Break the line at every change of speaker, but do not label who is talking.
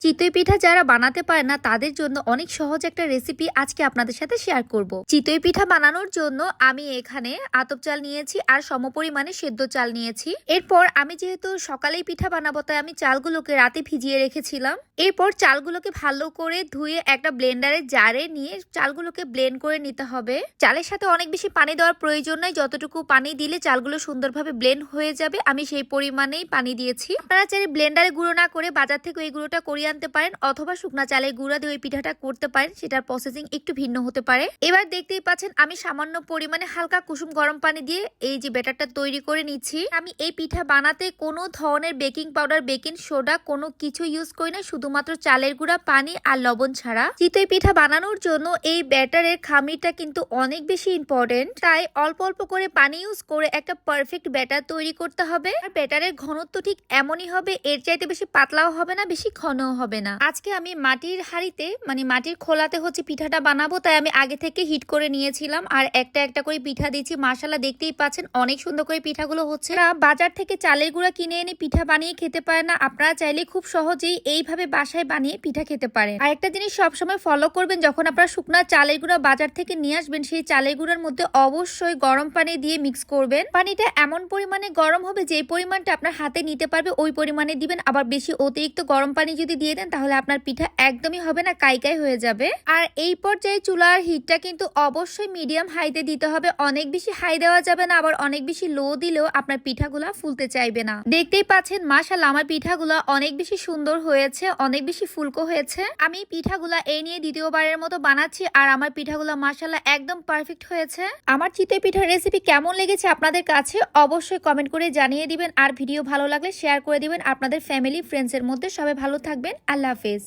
চিতই পিঠা যারা বানাতে পারে না তাদের জন্য অনেক সহজ একটা রেসিপি আজকে আপনাদের সাথে শেয়ার করব। চিতই পিঠা বানানোর জন্য আমি এখানে আতপ চাল নিয়েছি আর সমপরিমাণে সেদ্ধ চাল নিয়েছি। এরপর আমি যেহেতু সকালেই পিঠা বানাবো তাই আমি চালগুলোকে রাতে ভিজিয়ে রেখেছিলাম। এরপর চালগুলোকে ভালো করে ধুয়ে একটা ব্লেন্ডারে জারে নিয়ে চালগুলোকে ব্লেন্ড করে নিতে হবে। চালের সাথে অনেক বেশি পানি দেওয়ার প্রয়োজন নাই, যতটুকু পানি দিলে চালগুলো সুন্দরভাবে ব্লেন্ড হয়ে যাবে আমি সেই পরিমাণেই পানি দিয়েছি। আপনারা চাইলে ব্লেন্ডারে গুঁড়ো না করে বাজার থেকে এই গুঁড়োটা করিয়ে আনতে পারেন অথবা শুকনা চালের গুঁড়া দিয়ে ওই পিঠাটা করতে পারেন, সেটার প্রসেসিং একটু ভিন্ন হতে পারে। এবার দেখতেই পাচ্ছেন আমি সামান্য পরিমাণে হালকা কুসুম গরম পানি দিয়ে এই যে ব্যাটারটা তৈরি করে নিচ্ছি। আমি এই পিঠা বানাতে কোনো ধরনের বেকিং পাউডার, বেকিং সোডা কোনো কিছু ইউজ করি না, শুধুমাত্র চালের গুঁড়া, পানি আর লবণ ছাড়া। চিতই পিঠা বানানোর জন্য এই ব্যাটারের খামিরটা কিন্তু অনেক বেশি ইম্পর্টেন্ট, তাই অল্প অল্প করে পানি ইউজ করে একটা পারফেক্ট ব্যাটার তৈরি করতে হবে। আর ব্যাটারের ঘনত্ব ঠিক এমনই হবে, এর চাইতে বেশি পাতলাও হবে না, বেশি ঘনও হবে না। আজকে আমি মাটির হাঁড়িতে মানে মাটির খোলাতে হচ্ছে পিঠাটা বানাবো, তাই আমি আগে থেকে হিট করে নিয়েছিলাম আর একটা একটা করে পিঠা দিচ্ছি। মাশাআল্লাহ দেখতেই পাচ্ছেন অনেক সুন্দর করে পিঠাগুলো হচ্ছে। বাজার থেকে চালের গুঁড়া কিনে এনে পিঠা বানিয়ে খেতে পারে না, আপনারা চাইলে খুব সহজেই এইভাবে বাসায় বানিয়ে পিঠা খেতে পারেন। আর একটা জিনিস সবসময় ফলো করবেন, যখন আপনারা শুকনা চালের গুঁড়া বাজার থেকে নিয়ে আসবেন সেই চালের গুঁড়ার মধ্যে অবশ্যই গরম পানি দিয়ে মিক্স করবেন। পানিটা এমন পরিমাণে গরম হবে যে পরিমাণটা আপনার হাতে নিতে পারবে ওই পরিমাণে দিবেন। আবার বেশি অতিরিক্ত গরম পানি যদি দিয়ে দেন তাহলে আপনার পিঠা একদমই হবে না, কাই হয়ে যাবে। আর এই পর্যায়ে চুলার হিটটা কিন্তু অবশ্যই মিডিয়াম হাইতে দিতে হবে, অনেক বেশি হাই দেওয়া যাবে না, আবার অনেক বেশি লো দিলেও আপনার পিঠাগুলা ফুলতে চাইবে না। দেখতেই পাচ্ছেন মাশাআল্লাহ আমার পিঠাগুলা অনেক বেশি সুন্দর হয়েছে, অনেক বেশি ফুলকো হয়েছে। আমি পিঠাগুলা এই নিয়ে দ্বিতীয়বারের মতো বানাচ্ছি আর আমার পিঠাগুলা মাশাআল্লাহ একদম পারফেক্ট হয়েছে। আমার চিতই পিঠার রেসিপি কেমন লেগেছে আপনাদের কাছে অবশ্যই কমেন্ট করে জানিয়ে দিবেন, আর ভিডিও ভালো লাগলে শেয়ার করে দিবেন আপনাদের ফ্যামিলি ফ্রেন্ডস এর মধ্যে। সবাই ভালো থাকবেন, আল্লাহ হাফেজ।